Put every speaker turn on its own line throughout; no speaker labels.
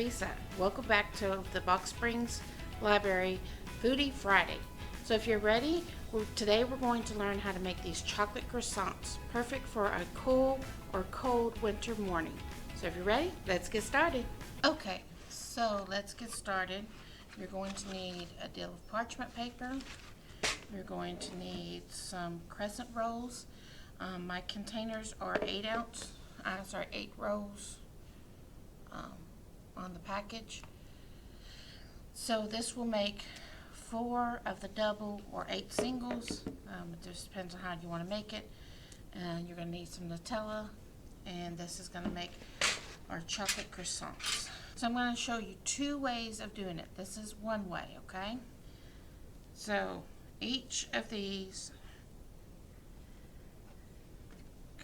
Lisa. Welcome back to the Box Springs Library Foodie Friday. So if you're ready, today we're going to learn how to make these chocolate croissants, perfect for a cool or cold winter morning. So if you're ready, let's get started. Okay, so let's get started. You're going to need a deal of parchment paper. You're going to need some crescent rolls. My containers are 8 rolls on the package. So this will make 4 of the double or 8 singles. It just depends on how you want to make it. And you're going to need some Nutella, and this is going to make our chocolate croissants. So I'm going to show you 2 ways of doing it. This is one way, okay? So each of these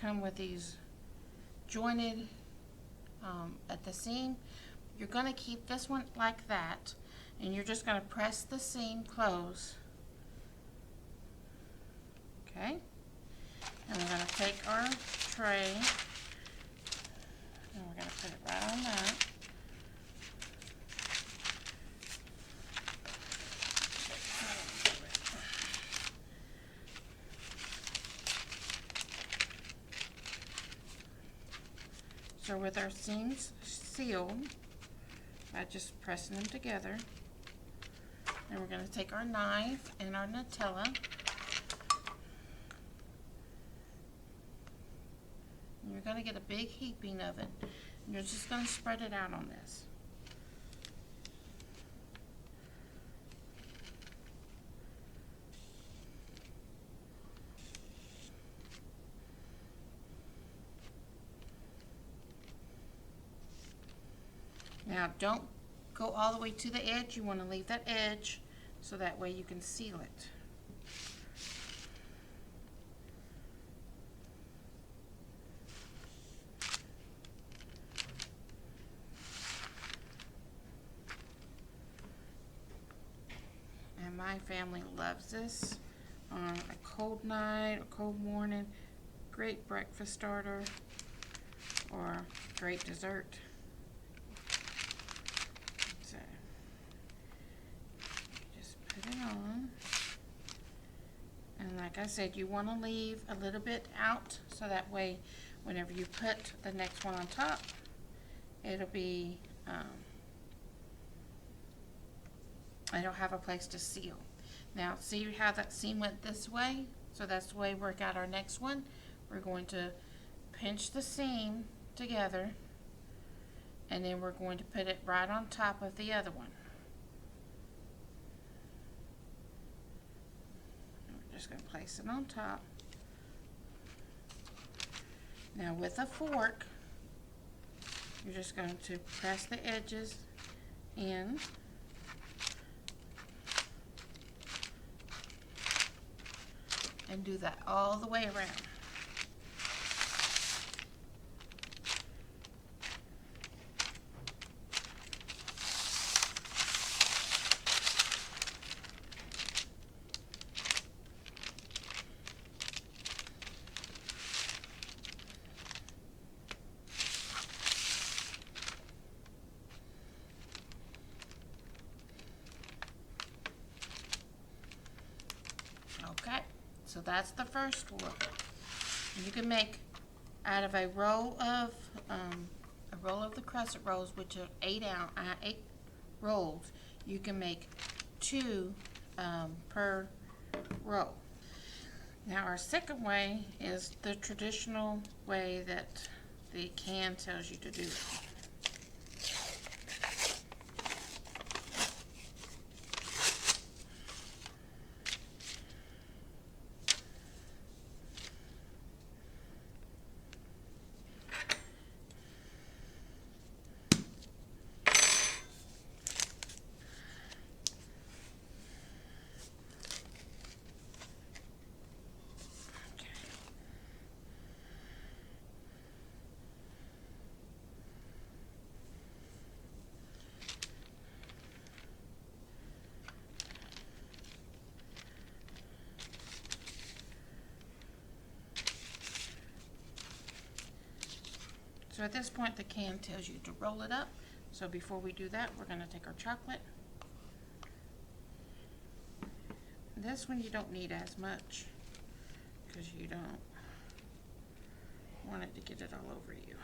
come with these jointed at the seam. You're going to keep this one like that, and you're just going to press the seam close. Okay? And we're going to take our tray, and we're going to put it right on that. So with our seams sealed, by just pressing them together, and we're going to take our knife and our Nutella, and you're going to get a big heaping of it, and you're just going to spread it out on this. Now don't go all the way to the edge. You want to leave that edge so that way you can seal it. And my family loves this on a cold night or cold morning. Great breakfast starter or great dessert. Put it on, and like I said, you want to leave a little bit out so that way whenever you put the next one on top, it'll be it'll have a place to seal. Now see how that seam went this way? So that's the way we work out our next one. We're going to pinch the seam together, and then we're going to put it right on top of the other one. Just going to place it on top. Now with a fork, you're just going to press the edges in, and do that all the way around. Okay, so that's the first one. You can make out of a roll of the crescent rolls, which are 8 rolls. You can make 2 per roll. Now our second way is the traditional way that the can tells you to do it. So at this point the can tells you to roll it up So before we do that, we're going to take our chocolate. This one you don't need as much because you don't want it to get it all over you.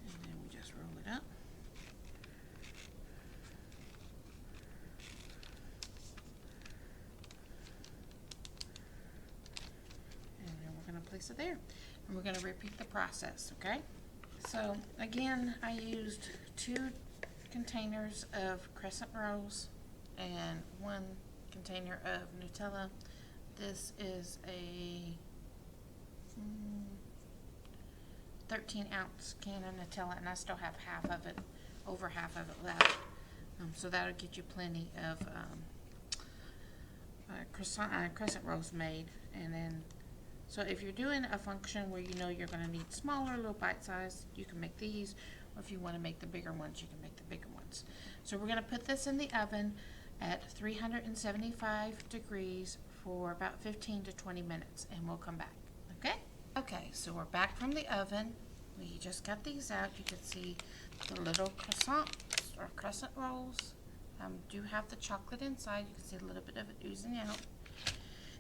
And then we just roll it up. Place it there, and we're going to repeat the process. Okay, so again, I used 2 containers of Crescent rolls and 1 container of Nutella. This is a 13-ounce can of Nutella, and I still have half of it, over half of it left. So that'll get you plenty of crescent rolls made. And then, so if you're doing a function where you know you're going to need smaller, little bite size, you can make these. Or if you want to make the bigger ones, you can make the bigger ones. So we're going to put this in the oven at 375 degrees for about 15 to 20 minutes, and we'll come back. Okay? Okay, so we're back from the oven. We just got these out. You can see the little croissants or crescent rolls do have the chocolate inside. You can see a little bit of it oozing out.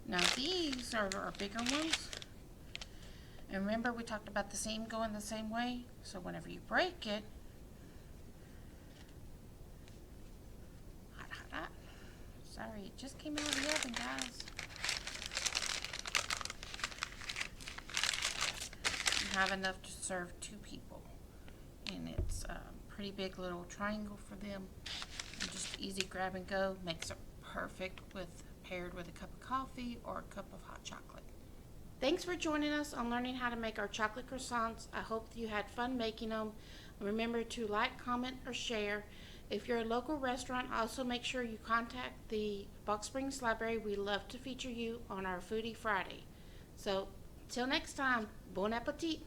Now these are our bigger ones. And remember we talked about the seam going the same way? So whenever you break it, hot. Sorry, it just came out of the oven, guys. You have enough to serve 2 people. And it's a pretty big little triangle for them. And just easy grab and go. Makes it perfect paired with a cup of coffee or a cup of hot chocolate. Thanks for joining us on learning how to make our chocolate croissants. I hope you had fun making them. Remember to like, comment, or share. If you're a local restaurant, also make sure you contact the Box Springs Library. We love to feature you on our Foodie Friday. So, till next time, bon appetit.